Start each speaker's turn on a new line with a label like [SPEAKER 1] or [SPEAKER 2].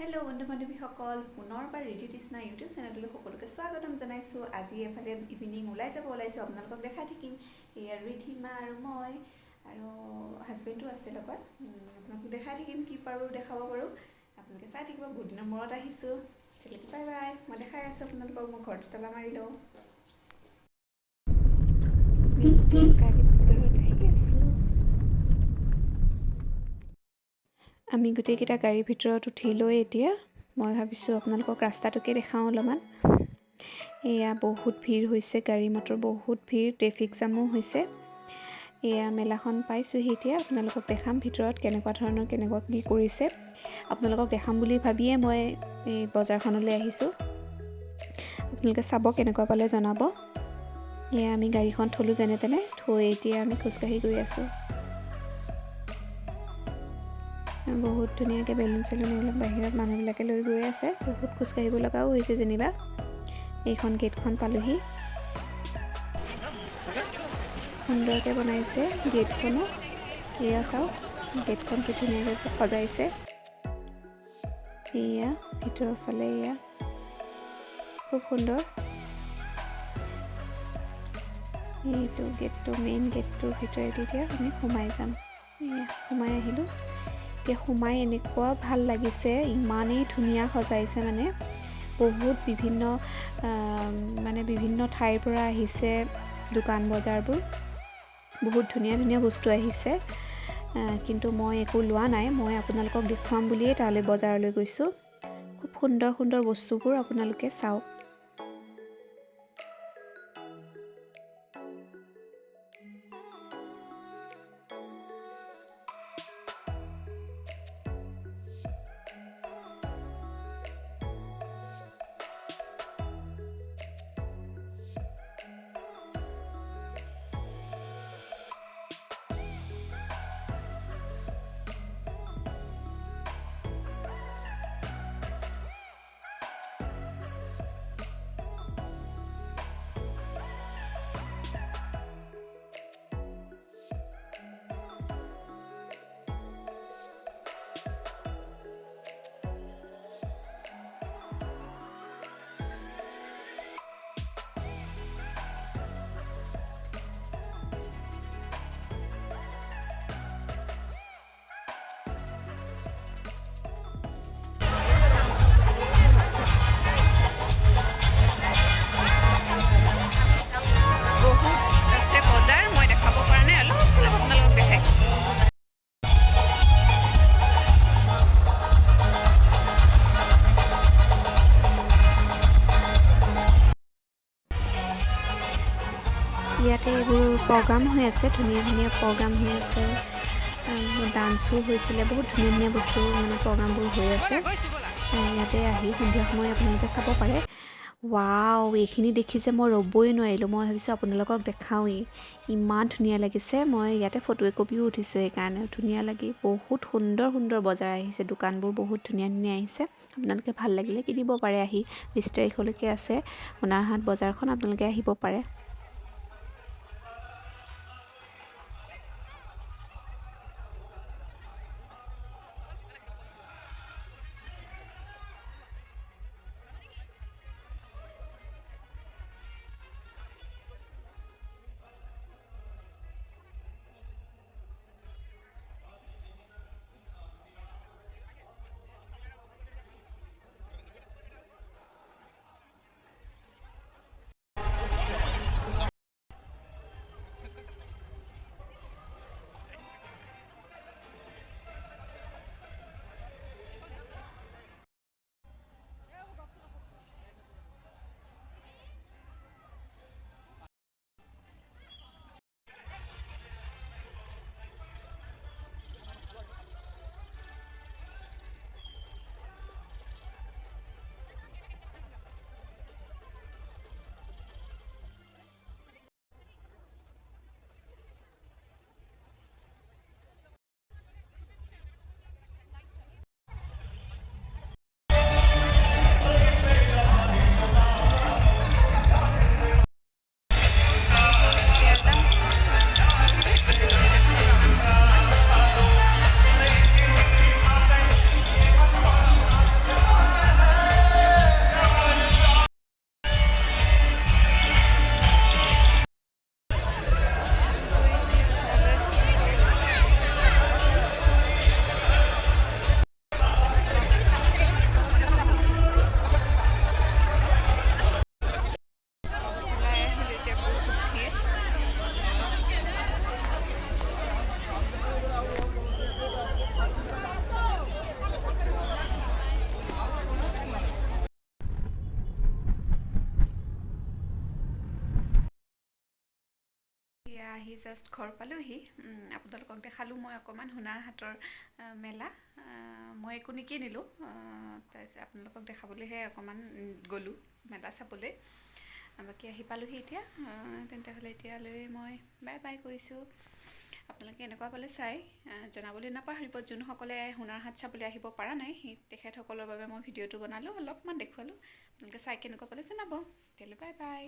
[SPEAKER 1] Hello' বন্ধু বান্ধৱীসকল, পুনৰবাৰ ৰিধি তৃষ্ণা YouTube চেনেললৈ সকলোকে স্বাগতম জনাইছোঁ। আজি এফালে ইভিনিং ওলাইছোঁ, আপোনালোকক দেখাই থাকিম। এয়া ৰিধিমা আৰু মই আৰু হাজবেণ্ডো আছে লগত। আপোনালোকক দেখাই থাকিম, কি পাৰোঁ দেখাব পাৰোঁ। আপোনালোকে চাই থাকিব। বহুত দিনৰ মূৰত আহিছোঁ। Bye bye. মই দেখাই আছোঁ আপোনালোকক। মই ঘৰটো তলা মাৰি লওঁ। আমি গোটেইকেইটা গাড়ীৰ ভিতৰত উঠি লৈ এতিয়া মই ভাবিছোঁ আপোনালোকক ৰাস্তাটোকে দেখাওঁ অলপমান। এয়া বহুত ভিৰ হৈছে, গাড়ী মটৰ বহুত ভিৰ, ট্ৰেফিক জামো হৈছে। এয়া মেলাখন পাইছোঁহি এতিয়া। আপোনালোকক দেখাম ভিতৰত কেনেকুৱা কি কৰিছে। আপোনালোকক দেখাম বুলি ভাবিয়ে মই এই বজাৰখনলৈ আহিছোঁ। আপোনালোকে চাব, কেনেকুৱা পালে জনাব। এয়া আমি গাড়ীখন থলোঁ যেনে তেনে, থৈ এতিয়া আমি খোজকাঢ়ি গৈ আছোঁ। বহুত ধুনীয়াকৈ বেলুন চেলুন এইবিলাক বাহিৰত মানুহবিলাকে লৈ গৈ আছে। বহুত খোজকাঢ়িব লগাও হৈছে যেনিবা। এইখন গেটখন পালোহি। সুন্দৰকৈ বনাইছে গেটখনো। এয়া চাওক, গেটখন কি ধুনীয়াকৈ সজাইছে। এয়া ভিতৰৰ ফালে, এয়া খুব সুন্দৰ। এইটো গেটটো, মেইন গেটটোৰ ভিতৰেদি এতিয়া আমি সোমাই যাম। এয়া সোমাই আহিলোঁ। এতিয়া সোমাই এনেকুৱা ভাল লাগিছে, ইমানেই ধুনীয়া সজাইছে মানে। বহুত বিভিন্ন ঠাইৰ পৰা আহিছে দোকান বজাৰবোৰ। বহুত ধুনীয়া ধুনীয়া বস্তু আহিছে, কিন্তু মই একো লোৱা নাই। মই আপোনালোকক দেখুৱাম বুলিয়েই তালৈ বজাৰলৈ গৈছোঁ। খুব সুন্দৰ সুন্দৰ বস্তুবোৰ আপোনালোকে চাওক। ইয়াতে এইবোৰ প্ৰগ্ৰাম হৈ আছে, ধুনীয়া ধুনীয়া প্ৰগ্ৰাম হৈ আছে। ডান্সো হৈছিলে, বহুত ধুনীয়া ধুনীয়া বস্তু প্ৰগ্ৰামবোৰ হৈ আছে। ইয়াতে আহি সন্ধিয়া সময় আপোনালোকে চাব পাৰে। ৱাও, এইখিনি দেখি যে মই ৰ'বই নোৱাৰিলোঁ। মই ভাবিছোঁ আপোনালোকক দেখাওঁৱেই, ইমান ধুনীয়া লাগিছে। মই ইয়াতে ফটো একপিও উঠিছোঁ, সেইকাৰণে ধুনীয়া লাগি। বহুত সুন্দৰ সুন্দৰ বজাৰ আহিছে, দোকানবোৰ বহুত ধুনীয়া ধুনীয়া আহিছে। আপোনালোকে ভাল লাগিলে কিনিব পাৰে আহি। 20 তাৰিখলৈকে আছে সোণাৰহাট বজাৰখন, আপোনালোকে আহিব পাৰে।
[SPEAKER 2] আহি জাষ্ট ঘৰ পালোঁহি। আপোনালোকক দেখালোঁ মই অকণমান সোণাৰ হাটৰ মেলা। মই একো নিকিনিলোঁ, তাৰপিছত আপোনালোকক দেখাবলৈহে অকণমান গ'লোঁ মেলা চাবলৈ। বাকী আহি পালোঁহি এতিয়া। তেন্তে হ'লে এতিয়ালৈ মই বাই বাই কৰিছোঁ। আপোনালোকে এনেকুৱা পালে চাই জনাবলৈ নাপাহৰিব। যোনসকলে সোণাৰ হাট চাবলৈ আহিব পৰা নাই সেই তেখেতসকলৰ বাবে মই ভিডিঅ'টো বনালোঁ, অলপমান দেখুৱালোঁ। আপোনালোকে চাই কেনেকুৱা পালে জনাব। এতিয়ালৈ বাই বাই।